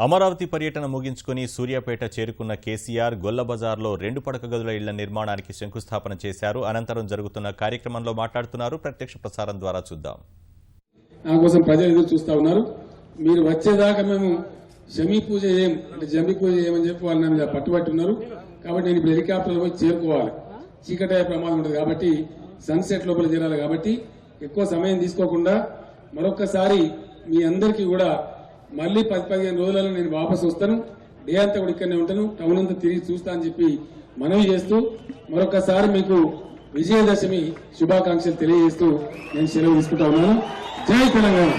అమరావతి పర్యటన ముగించుకుని సూర్యాపేట చేరుకున్న కేసీఆర్ గొల్లబజార్లో 2 పడక గదుల ఇళ్ల నిర్మాణానికి శంకుస్థాపన చేశారు. అనంతరం జరుగుతున్న కార్యక్రమంలో మాట్లాడుతున్నారు. ప్రత్యక్ష ప్రసారం ద్వారా చూద్దాం. నా కోసం ప్రజలు ఎదురు చూస్తా ఉన్నారు. మీరు వచ్చేదాకా మేము శమీ పూజ చేయం అంటే జంబి పూజ చేయమని చెప్పి వాళ్ళు నన్ను పట్టుబట్టి ఉన్నారు. కాబట్టి నేను ఇప్పుడు హెలికాప్టర్లో పోయి చేరుకోవాలి. చీకటయ్యే ప్రమాదం ఉంటుంది కాబట్టి సన్సెట్ లోపల చేరాలి. కాబట్టి ఎక్కువ సమయం తీసుకోకుండా మరొక్కసారి మీ అందరికీ కూడా మళ్ళీ 10-15 రోజులలో నేను వాపసు వస్తాను. డే అంతా కూడా ఇక్కడనే ఉంటాను. టౌన్ అంతా తిరిగి చూస్తా అని చెప్పి మనవి చేస్తూ మరొకసారి మీకు విజయదశమి శుభాకాంక్షలు తెలియజేస్తూ నేను సెలవు తీసుకుంటా ఉన్నాను. జై తెలంగాణ.